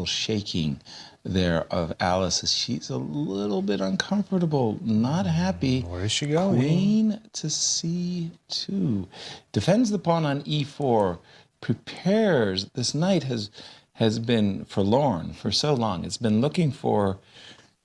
little shaking there of Alice. She's a little bit uncomfortable, not happy. Where is she going? Queen to c2. Defends the pawn on e4. Prepares. This knight has been forlorn for so long. It's been looking for.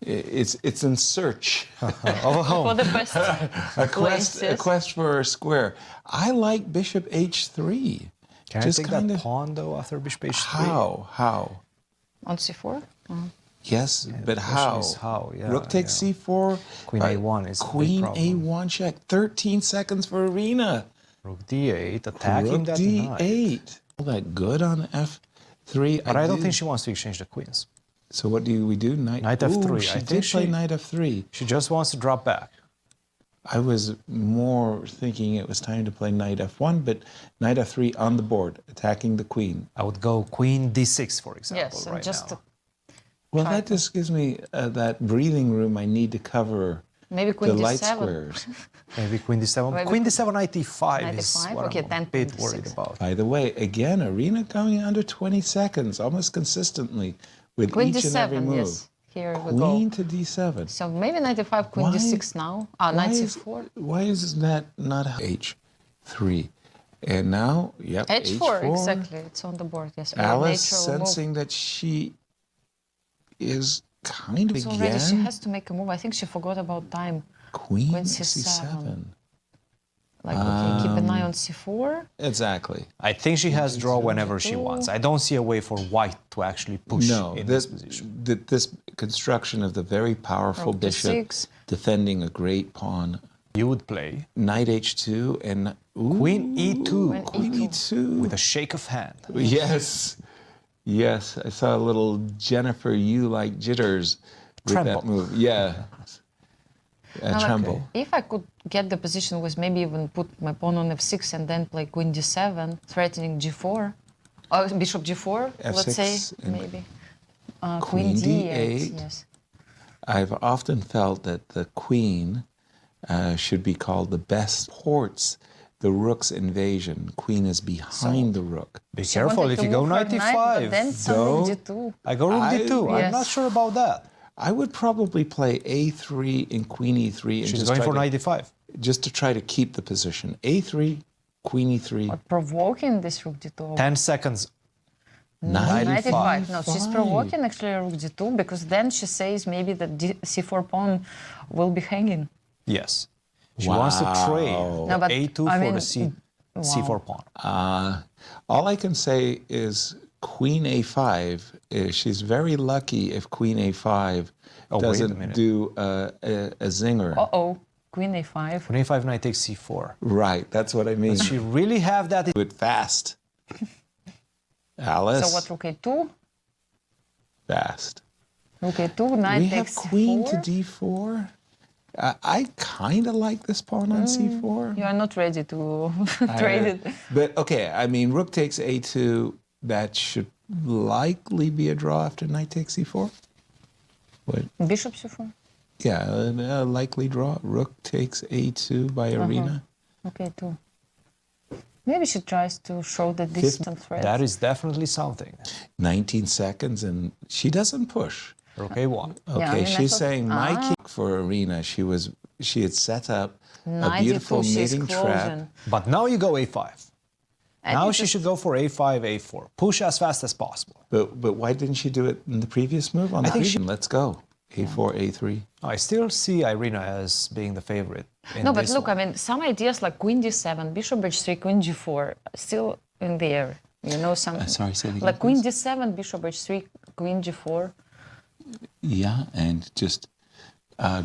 It's in search of a home. For the best a quest for a square. I like bishop h3. Can I take that pawn though after bishop h3? How? On c4? Yes, Yeah, but how? How? Yeah, Rook takes c4. Queen a1 is Queen a big problem. a1 check. 13 seconds for Irina. Rook d8, attacking Rook that d8. knight. All that good on f3. But I don't think she wants to exchange the queens. So what do we do? Knight f3. Ooh, she did play knight f3. She just wants to drop back. I was more thinking it was time to play knight f1, but knight f3 on the board, attacking the queen. I would go queen d6, for example, yes, right just now. Well, that just gives me that breathing room I need to cover maybe queen the d7. light squares. Maybe queen d7. Maybe queen d7, knight e5 knight is e5? what Okay, I'm then a bit queen worried d6. about. By the way, again, Irina coming under 20 seconds, almost consistently, with Queen each d7, and every move. yes. Here we go. Queen to d7. So maybe knight e5, queen d6 now. Knight c4. Why is that not h3? And now, yep, h4, exactly. It's on the board, yes. Alice sensing that she is kind of already, she has to make a move. I think she forgot about time. Queen c7. Like, okay, keep an eye on c4. Exactly. I think she has draw whenever she wants. I don't see a way for white to actually push in this position. This construction of the very powerful Rook bishop d6. defending a great pawn. You would play Knight h2 and queen e2. Queen e2. With a shake of hand. Yes. Yes, I saw a little Jennifer, you like jitters with Tremble. that move. Yeah. Tremble. If I could get the position with maybe even put my pawn on f6 and then play queen d7, threatening g4, or bishop g4, let's say, maybe. Queen d8, yes. I've often felt that the queen should be called the best ports the rook's invasion. Queen is behind the rook. Be careful if you go knight e5. Then suddenly g2. I go rook d2. I'm not sure about that. I would probably play a3 and queen e3. And She's going for knight e5. Just to try to keep the position. a3, queen e3. But provoking this rook d2. 10 seconds. Knight e5. No, she's provoking actually rook d2 because then she says maybe that c4 pawn will be hanging. Yes. She wants to trade No, but a2 for the c4 pawn. All I can say is queen a5. She's very lucky if queen a5 doesn't do a zinger. Uh-oh. Queen a5. Queen a5, knight takes c4. Right, that's what I mean. Does she really have that? Do it fast. Alice. So what, rook a2? Fast. Rook a2, knight We takes have queen c4. to d4. I kind of like this pawn on c4. You are not ready to trade it. But okay, I mean, rook takes a2. That should likely be a draw after knight takes c4. What? Bishop c4. Yeah, a likely draw. Rook takes a2 by Irina. Okay, too. Maybe she tries to show that this is some threat. That is definitely something. 19 seconds, and she doesn't push. Rook a1. Okay, Yeah, I mean, she's saying my kick for Irina. She had set up a beautiful mating trap. But now you go a5. And now she should go for a5, a4. Push as fast as possible. But why didn't she do it in the previous move? On I think she... Let's go. a4, a3. I still see Irina as being the favorite. No, but look, I mean, some ideas like queen d7, bishop h3, queen g4, still in the air. You know, some sorry, say it again, like queen d7, bishop h3, queen g4. Yeah, and just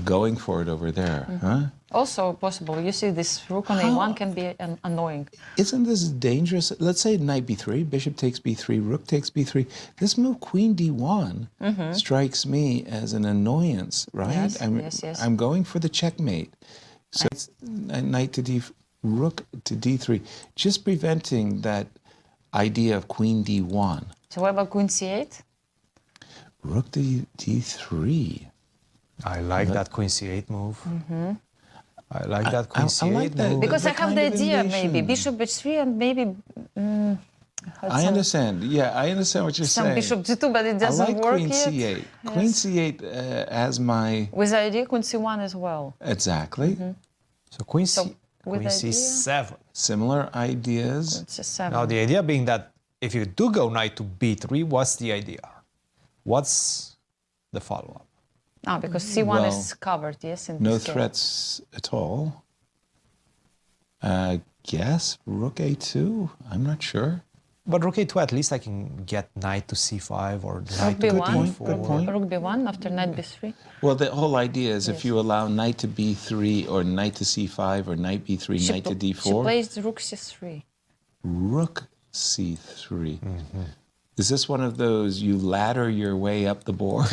going for it over there, huh? Also possible. You see, this rook on a1 can be annoying. Isn't this dangerous? Let's say knight b3, bishop takes b3, rook takes b3. This move, queen d1, strikes me as an annoyance, right? Yes. I'm going for the checkmate. So it's knight to d, rook to d3, just preventing that idea of queen d1. So what about queen c8? Rook to d3. I like that queen c8 move. I like that queen c8 like that. move. Because I have kind the of idea, invasion. maybe bishop h3 and maybe I understand. Yeah, I understand what you're Some saying. bishop g2, but it I doesn't like work queen yet. c8. Queen Yes. c8 as my... With the idea, queen c1 as well. Exactly. So queen So, with queen idea? c7. Similar ideas. Queen c7. Now the idea being that if you do go knight to b3, what's the idea? What's the follow-up? Ah, because c1 Well, is covered, yes, in No this game. threats at all. Guess rook a2. I'm not sure. But rook a2, at least I can get knight to c5 or knight to b1, d4. Good point. Rook b1 after knight b3. Well, the whole idea is if Yes. you allow knight to b3 or knight to c5 or knight b3, knight to d4. She plays rook c3. Rook c3. Is this one of those you ladder your way up the board?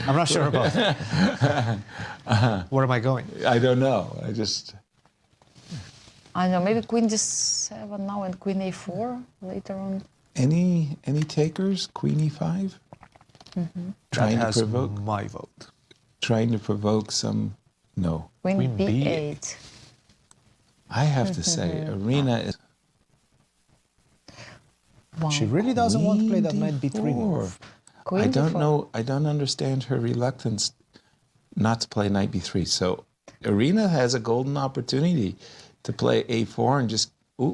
I'm not sure about that. Where am I going? I don't know. I just... I don't know, maybe queen d7 now and queen a4 later on. Any takers? Queen e5? Trying That to has provoke? my vote. Trying to provoke some... No. Queen, Queen b8. I have to say, Irina is... Wow. She really doesn't want to play that knight b3 Queen move. Queen I don't d4. know. I don't understand her reluctance not to play knight b3. So Irina has a golden opportunity to play a4 and just whoa,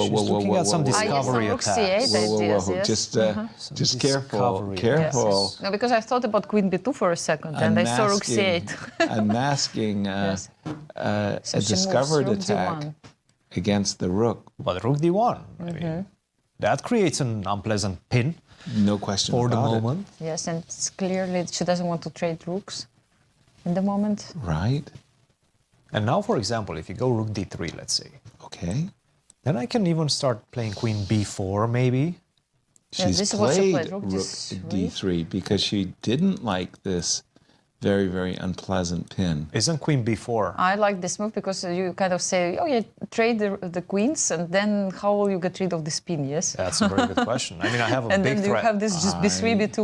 She's looking at some discovery rook attacks. c8 ideas, yes. Just careful, discovery careful. No, because I thought about queen b2 for a second, and I saw rook c8. Unmasking Yes. a So she discovered moves rook attack d1. against the rook. But rook d1, I mean, that creates an unpleasant pin No question for the about moment. Yes, and it's clearly she doesn't want to trade rooks in the moment. it. Right? And now, for example, if you go rook d3, let's say, Okay. then I can even start playing queen b4, maybe. Yeah, She's this is what she played played, rook rook d3 because she didn't like this very, very unpleasant pin. Isn't queen b4? I like this move because you kind of say, oh yeah, trade the queens, and then how will you get rid of this pin, yes? That's a very good question. I mean, I have a And big then you threat. have this just b3, b2.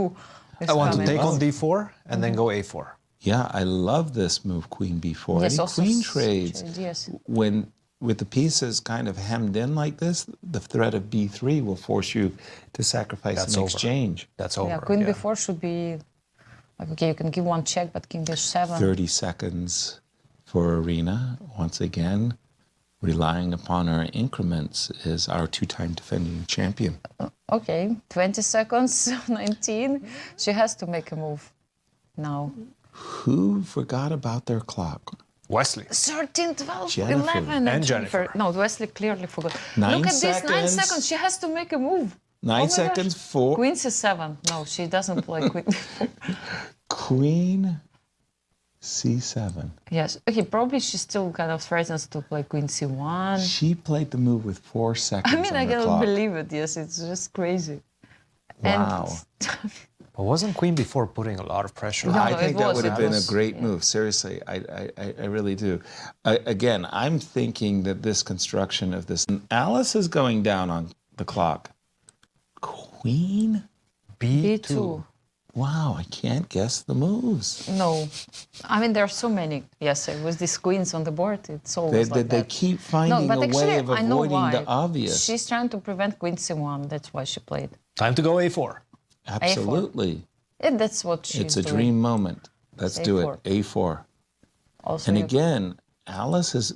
I want to coming. take on d4 and then go a4. Yeah, I love this move, queen b4. Yes, Any also queen trade, trades, yes. when with the pieces kind of hemmed in like this, the threat of b3 will force you to sacrifice That's an over. exchange. That's over. Yeah, queen b4 should be like, okay, you can give one check, but king h7. 30 seconds for Irina. Once again, relying upon her increments is our two-time defending champion. Okay, 20 seconds, 19. She has to make a move now. Who forgot about their clock? Wesley. 13, 12, Jennifer. 11. And Jennifer. No, Wesley clearly forgot. 9 Look at this, 9 seconds. seconds. She has to make a move. 9 Oh my seconds gosh. for Queen c7. No, she doesn't play queen. Queen c7. Yes. Okay, probably she still kind of threatens to play queen c1. She played the move with 4 seconds I mean, on I her cannot clock. believe it. Yes, it's just crazy. Wow. But wasn't queen b4 putting a lot of pressure? No, I no, think it that was- would have it been a was- great yeah. move. Seriously, I really do. Again, I'm thinking that this construction of this... Alice is going down on the clock. Queen? b2. Wow, I can't guess the moves. No. I mean, there are so many. Yes, with these queens on the board, it's always like They that. keep finding a way of I know avoiding why. the obvious. She's trying to prevent queen c1. That's why she played. Time to go a4. Absolutely. And that's what she's It's a doing. dream moment. Let's do A4. it. A4. Also, And you- again, Alice is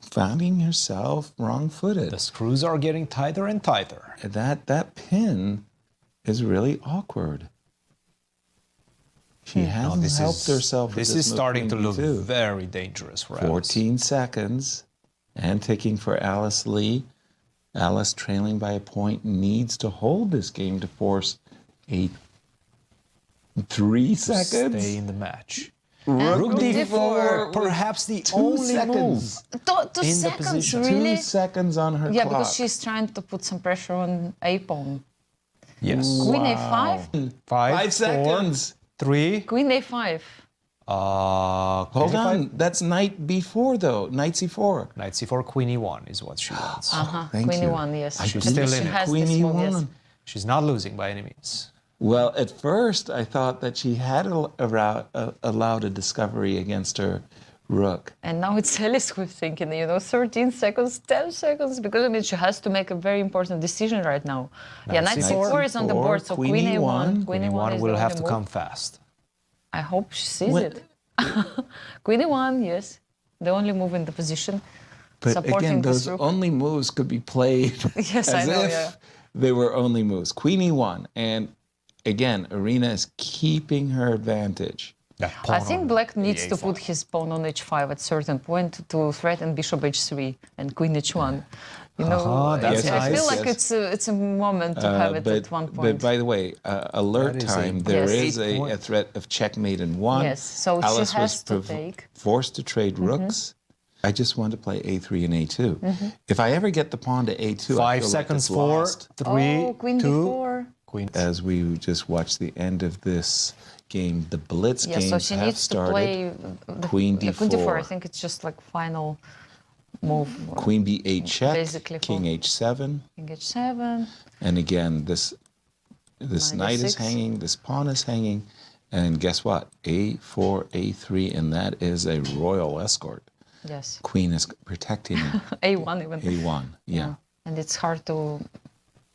finding herself wrong-footed. The screws are getting tighter and tighter. That pin is really awkward. She hasn't helped herself with This this is move, starting to queen look B2. very dangerous for Alice. 14 seconds and ticking for Alice Lee. Alice trailing by a point needs to hold this game to force a 3 To seconds. stay in the match. And Rook d4, with perhaps the 2 only seconds. move. Two in the seconds, position. really? 2 seconds on her Yeah, clock. because she's trying to put some pressure on a pawn. Yes. Queen a5? 5 seconds. 3. Queen a5. Hold on. That's knight b4, though. Knight c4. Knight c4, queen e1 is what she wants. Thank Queen you. e1, yes. I She's didn't still see in it. has Queen this move, yes. e1. She's not losing by any means. Well, at first, I thought that she had allowed a discovery against her rook. And now it's Alice who's thinking, 13 seconds, 10 seconds, because I mean, she has to make a very important decision right now. Yeah, knight c4 is on the board, so queen a1. Queen e1 will have to come fast. I hope she sees it. Queen e1, yes, the only move in the position. But again, those only moves could be played yes, as if they were only moves. Queen e1, and again, Irina is keeping her advantage. I think black needs to put his pawn on h5 at certain point to threaten bishop h3 and queen h1. That's I feel like it's a moment to have it at one point. But by the way, alert time, there is a threat of checkmate in one. Yes, so Alice she has was to take. forced to trade rooks. I just want to play a3 and a2. If I ever get the pawn to a2, 5 seconds, 4, 3, queen 2. d4. Queen. As we just watched the end of this game, the blitz games so she have needs started. to play Queen d4. Queen d4. I think it's just like final move. Queen b8 check. Basically king h7. King h7. And again, this knight is hanging, this pawn is hanging, and guess what? a4, a3, and that is a royal escort. Yes. Queen is protecting a1 even. a1, yeah. And it's hard to.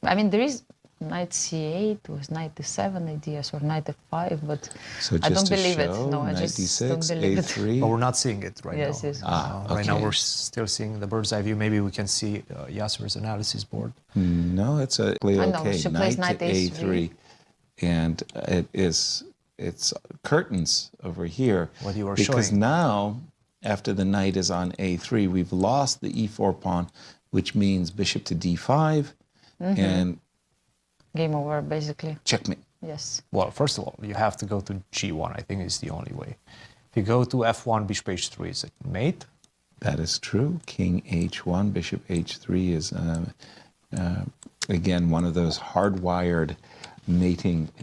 I mean, there is knight c8 with knight d7 ideas or knight f5, but So just I don't to believe it. show, No, I knight just d6, don't believe it. a3. But we're not seeing it right Yes, now. yes. Right now okay. we're still seeing the bird's eye view. Maybe we can see Yasser's analysis board. No, it's I know, okay. she plays Knight to knight a3, and it's curtains over here. What you were because showing. now, after the knight is on a3, we've lost the e4 pawn, which means bishop to d5, and Game over, basically. checkmate. Yes. Well, first of all, you have to go to g1. I think is the only way. If you go to f1, bishop h3, is it mate? That is true. King h1, bishop h3 is, again, one of those hardwired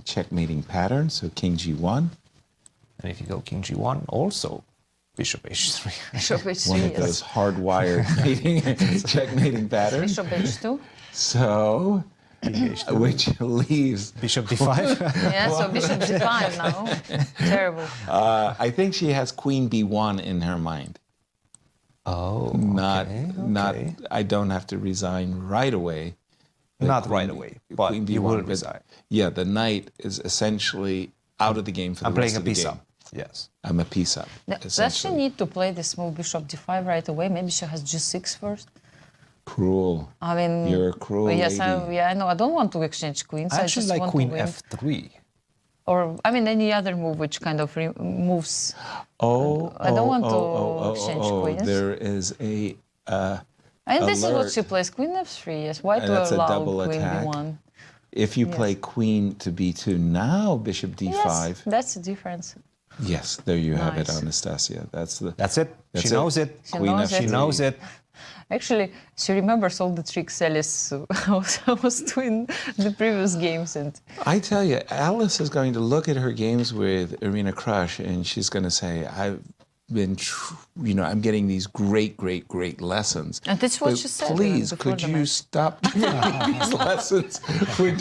checkmating patterns. So king g1. And if you go king g1, also bishop h3. Bishop h3, One of yes. those hardwired checkmating patterns. Bishop h2. So, which leaves... Bishop d5. Yeah, so bishop d5 now. Terrible. I think she has queen b1 in her mind. Oh, Not. okay. I don't have to resign right away. Not right away, but queen you b1, will but resign. Yeah, the knight is essentially out of the game for the I'm rest playing a of the piece game. up. Yes. I'm a piece up. Does she need to play this move bishop d5 right away? Maybe she has g6 first? Cruel. I mean... You're a cruel yes, lady. I know. I don't want to exchange queens. I I actually just like want queen to win. f3. Or, I mean, any other move which kind of moves. I don't want to exchange queens. There is a... And this is what alert. she plays, queen f3, yes. Why And to that's a allow double queen attack. b1? If you play queen to b2 now, bishop d5. Yes, that's the difference. Yes, there you have it, Nice. Anastasia. That's She it. knows it. She knows it. She knows it. Actually, she remembers all the tricks Alice was doing the previous games. And I tell you, Alice is going to look at her games with Irina Krush, and she's going to say, "I've been, I'm getting these great lessons." And that's what But she said. Please, before could the you match. stop giving me these lessons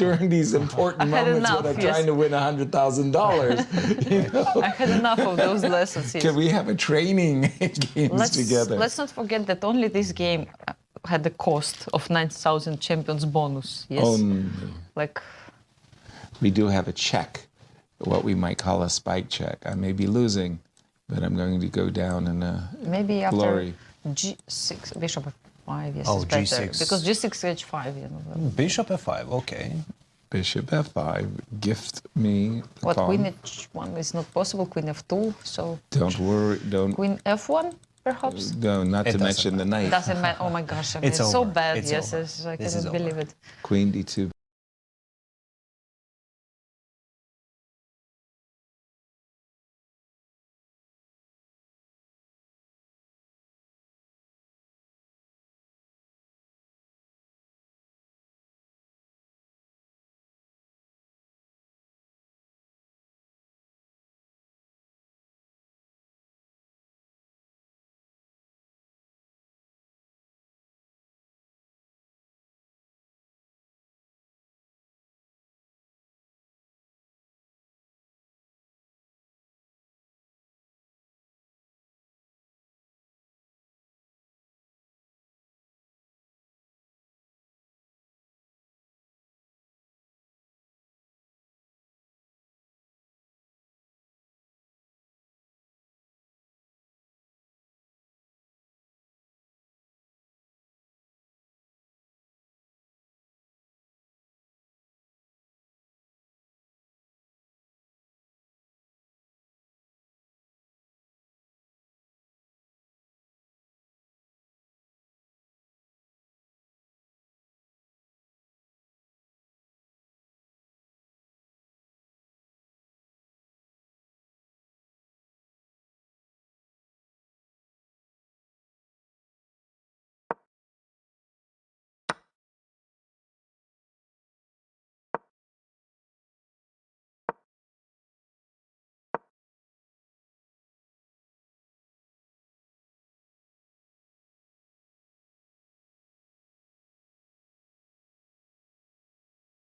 during these important I had moments enough, when I'm yes. trying to win $100,000? I had enough of those lessons. Yes. Can we have a training games together? Let's not forget that only this game had the cost of 9,000 champions bonus. Yes, like We do have a check, what we might call a spike check. I may be losing, but I'm going to go down in maybe after glory. g6, bishop f5. Yes, Oh, is better g6. because g6 h5. Bishop f5, okay. Bishop f5, gift me the What pawn. queen h1 is not possible. Queen f2. So Don't worry, don't. queen f1 perhaps. No, not It to doesn't mention the knight. Doesn't matter. Oh my gosh, I mean, It's it's so over. bad. It's yes, over. yes, I This is cannot over. believe it. Queen d2,